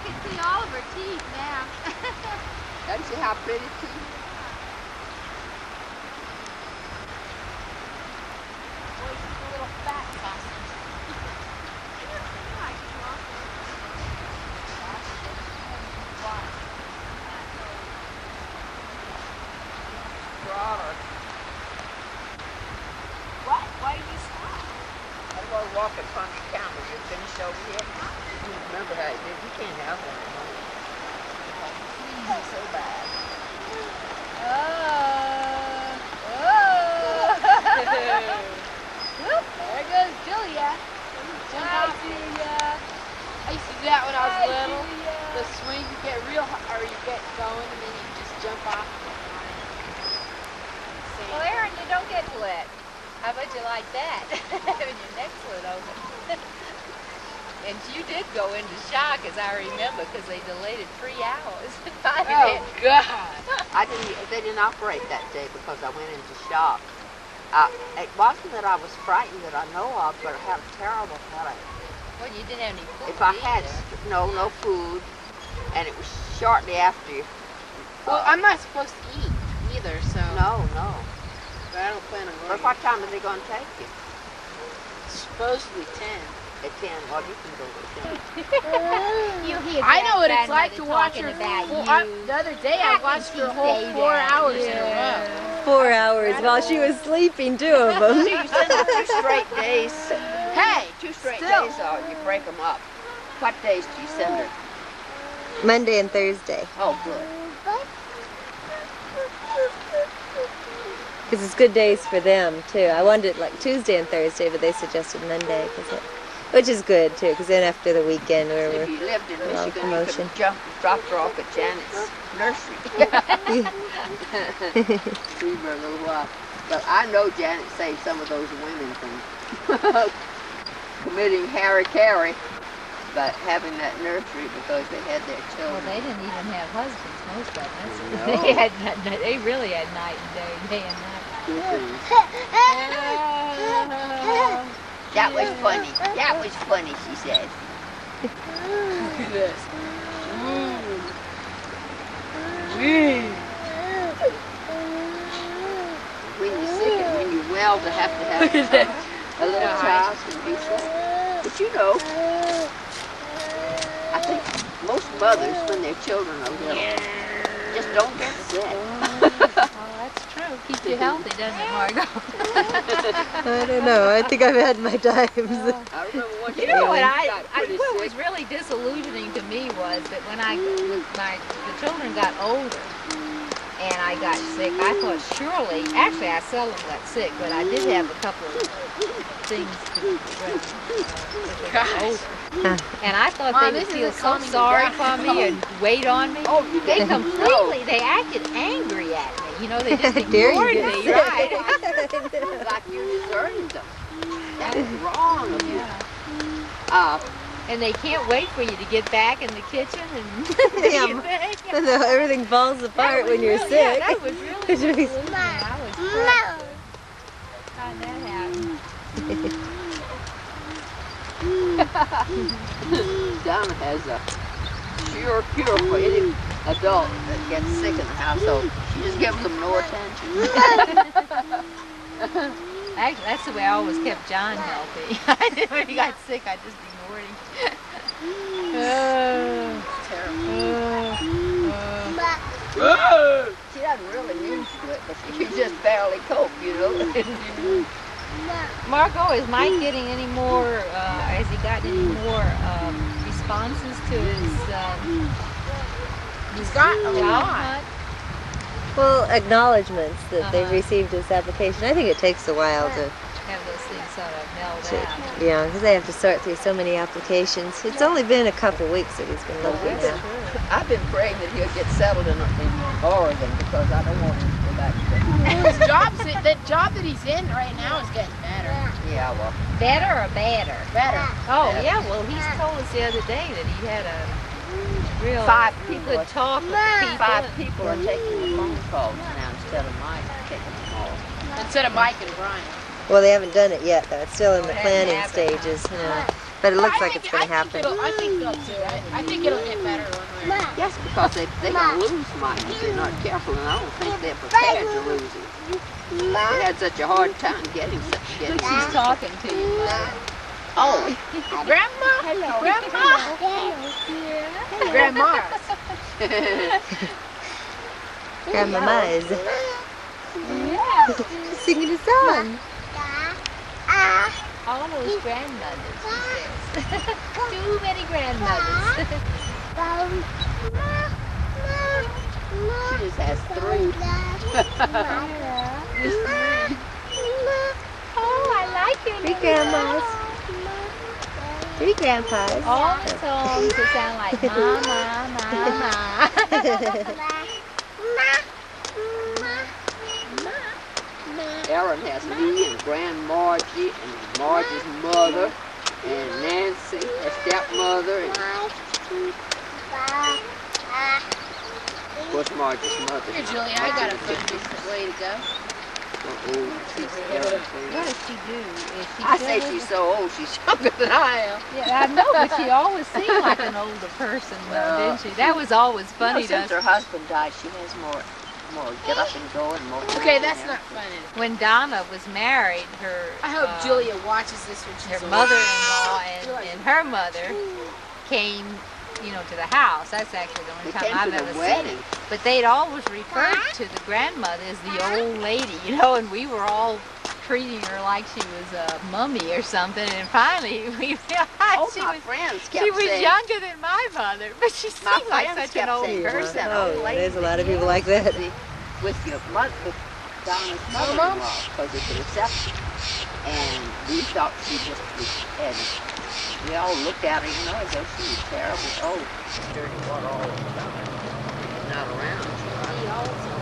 can see all of her teeth now. Don't you see how pretty teeth? Boy, she's a little fat sausage. What? Why did you stop? I was walking from the camera. You finished over here? You remember how you did? You can't have one at home. It's so bad. Whoop, there goes Julia. Hi, Julia. I used to do that when I was little. The swing, you get real high, or you get going, and then you just jump off. Well, Aaron, you don't get wet. How about you like that? When your neck slid open. And you did go into shock, as I remember, because they delayed it 3 hours. Oh, God. They didn't operate that day because I went into shock. It wasn't that I was frightened that I know of, but I had a terrible headache. Well, you didn't have any food. If I had either. no food, and it was shortly after. Well, I'm not supposed to eat either, so. No. But I don't plan on going. But what time are they going to take you? Supposedly 10. At 10. Well, you can go at 10. You hear I know what it's grandmother like to watch talking her. about Well, you. the other day I watched her whole say 4 that? hours in a 4 hours while she was sleeping, 2 of them. You send them 2 straight days. row. Hey, 2 straight Still. days, or you break them up. What days do you send her? Monday and Thursday. Oh, good. Because it's good days for them, too. I wanted like Tuesday and Thursday, but they suggested Monday, which is good, too, because then after the weekend, where If we're... you lived in a lot of Michigan, you could commotion. have dropped her off at Janet's nursery. Leave her a little while. But I know Janet saved some of those women from committing hara-kari by having that nursery because they had their Well, children. they didn't even have husbands, most of them. No. They really had night and day and night. That was funny. That was funny, she said. Look at this. When you're sick and when you're well, to have a little child can be sad. But you know, I think most mothers, when their children are little, just don't get sick. Oh, that's true. Keeps you healthy, doesn't it, Margot? I don't know. I think I've had my times. I remember one You know what got pretty what was sick. really disillusioning to me was that when the children got older and I got sick, I thought surely, actually I seldom got sick, but I did have a couple of things to older. And I thought Mom, they would this feel isn't so calming you sorry down. for me and wait on me. Oh, you They didn't completely, they acted angry at me. You know, they just Dare you ignored get me, sick. right? know. Like you deserted them. That is wrong of you. And they can't wait for you to get back in the kitchen and Yeah, you think? And then everything falls apart when you're really, sick. Yeah, that was really It's really- disillusioning. I was crushed. How did that happen? Donna has a sure cure for any adult that gets sick in the household. She just gives them no attention. Actually, that's the way I always kept John healthy. When he got sick, I just ignored him. She doesn't really mean to it, but she can just barely cope, you know. Margot, is Mike getting any more, has he gotten any more responses to his He's got a job lot. hunt? Well, acknowledgements that they've Uh-huh. received his application. I think it takes a while to Have those things sort of meld out. yeah, because they have to sort through so many applications. It's only been a couple weeks that he's been looking now. I've been praying that he'll get settled in Oregon because I don't want him to go back to The job that he's in right now is getting better. Yeah, well, Better or badder? Better. Oh, Better. yeah, well, he's told us the other day that he had a real 5 people. good talk with people. 5 people are taking the phone calls now instead of Mike taking them all. Instead of Mike and Brian. Well, they haven't done it yet, though. It's still in the It hasn't planning happened, stages. But it looks like it's going to happen. I think they'll do it. I think it'll get better one way. Yes, because they're going to lose money if they're not careful, and I don't think they're prepared to lose it. They had such a hard time getting She's talking to you. Oh, Grandma? Hello. Grandma? Grandmama's Yeah. singing a song. All those grandmothers, she says. Too many grandmothers. she just has 3. Oh, I like it. 3 grandmas. 3 grandpas. All the songs that sound like mama, mama. Aaron has me and Grand Margie and Margie's mother and Nancy, her stepmother, and of course Margie's mother. Here, Julia, I got a fun way to go. What does she do? Is she I say still she's so old, she's younger than I am. Yeah, I know, but she always seemed like an older person, though, didn't she? That was always funny to Since us. her husband died, she has more get up and go and more. Okay, that's not funny. When Donna was married, her I hope Julia watches this when she's her old. mother-in-law and her mother came, to the house. That's actually the only They time came I've to ever the seen wedding. it. But they'd always referred to the grandmother as the old lady, and we were all treating her like she was a mummy or something. And finally, we realized Oh, she my was friends kept she was saying, younger than my mother, but she My seemed like friends such an kept old saying, person. "Where's that Oh, old lady there's a lot of that people like that. with your mother, with Donna's mother-in-law, because it's a reception." And we thought she just was, and we all looked at her, as though she was terrible. Oh, 31 all the time. Not around. He also